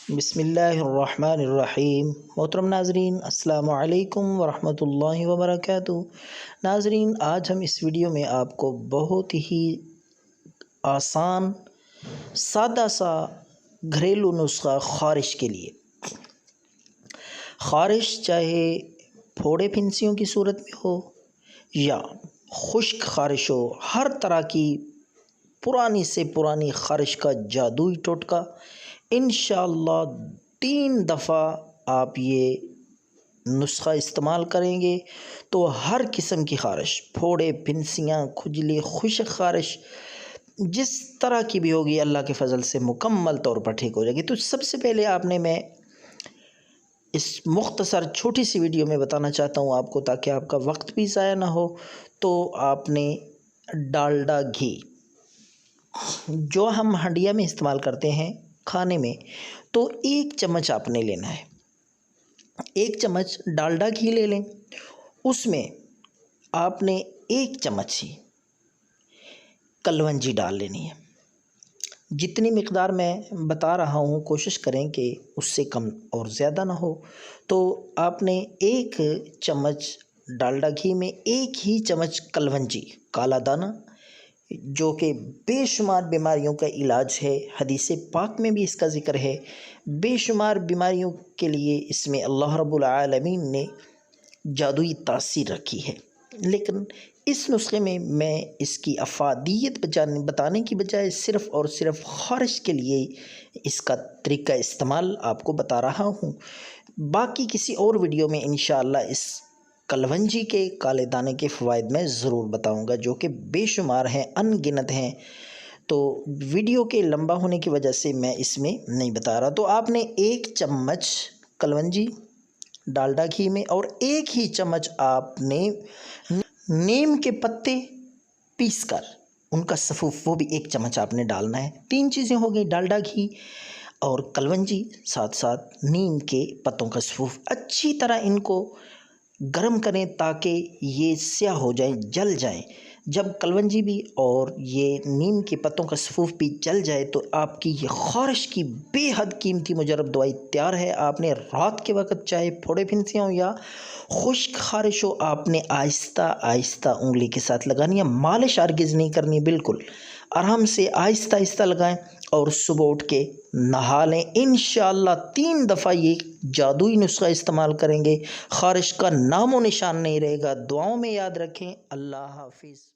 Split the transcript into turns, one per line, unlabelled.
بسم اللہ الرحمن الرحیم۔ محترم ناظرین، السلام علیکم ورحمۃ اللہ وبرکاتہ۔ ناظرین، آج ہم اس ویڈیو میں آپ کو بہت ہی آسان سادہ سا گھریلو نسخہ خارش کے لیے، خارش چاہے پھوڑے پھنسیوں کی صورت میں ہو یا خشک خارش ہو، ہر طرح کی پرانی سے پرانی خارش کا جادوئی ٹوٹکا انشاءاللہ 3 دفعہ آپ یہ نسخہ استعمال کریں گے تو ہر قسم کی خارش، پھوڑے پھنسیاں، کھجلی، خشک خارش جس طرح کی بھی ہوگی اللہ کے فضل سے مکمل طور پر ٹھیک ہو جائے گی۔ تو سب سے پہلے میں اس مختصر چھوٹی سی ویڈیو میں بتانا چاہتا ہوں آپ کو، تاکہ آپ کا وقت بھی ضائع نہ ہو، تو آپ نے ڈالڈا گھی جو ہم ہنڈیا میں استعمال کرتے ہیں کھانے میں، تو 1 چمچ آپ نے لینا ہے۔ 1 چمچ ڈالڈا گھی لے لیں، اس میں آپ نے 1 چمچ ہی کلونجی ڈال لینی ہے۔ جتنی مقدار میں بتا رہا ہوں کوشش کریں کہ اس سے کم اور زیادہ نہ ہو۔ تو آپ نے 1 چمچ ڈالڈا گھی میں 1 ہی چمچ کلونجی، کالا دانہ، جو کہ بے شمار بیماریوں کا علاج ہے، حدیث پاک میں بھی اس کا ذکر ہے، بے شمار بیماریوں کے لیے اس میں اللہ رب العالمین نے جادوئی تاثیر رکھی ہے۔ لیکن اس نسخے میں اس کی افادیت بتانے کی بجائے صرف اور صرف خارش کے لیے اس کا طریقہ استعمال آپ کو بتا رہا ہوں۔ باقی کسی اور ویڈیو میں انشاءاللہ اس کلونجی کے کالے دانے کے فوائد میں ضرور بتاؤں گا، جو کہ بے شمار ہیں، ان گنت ہیں۔ تو ویڈیو کے لمبا ہونے کی وجہ سے میں اس میں نہیں بتا رہا۔ تو آپ نے 1 چمچ کلونجی ڈالڈا گھی میں اور 1 ہی چمچ آپ نے نیم کے پتے پیس کر ان کا سفوف، وہ بھی 1 چمچ آپ نے ڈالنا ہے۔ 3 چیزیں ہو گئی، ڈالڈا گھی اور کلونجی، ساتھ ساتھ نیم کے پتوں کا سفوف۔ اچھی طرح ان کو گرم کریں تاکہ یہ سیاہ ہو جائیں، جل جائیں۔ جب کلونجی بھی اور یہ نیم کے پتوں کا سفوف بھی جل جائے تو آپ کی یہ خارش کی بے حد قیمتی مجرب دوائی تیار ہے۔ آپ نے رات کے وقت چاہے پھوڑے پھنسیاں ہوں یا خشک خارش ہو، آپ نے آہستہ آہستہ انگلی کے ساتھ لگانی ہے، مالش ہرگز نہیں کرنی، بالکل آرام سے آہستہ آہستہ لگائیں اور صبح اٹھ کے نہا لیں۔ انشاءاللہ 3 دفعہ یہ جادوئی نسخہ استعمال کریں گے، خارش کا نام و نشان نہیں رہے گا۔ دعاؤں میں یاد رکھیں۔ اللہ حافظ۔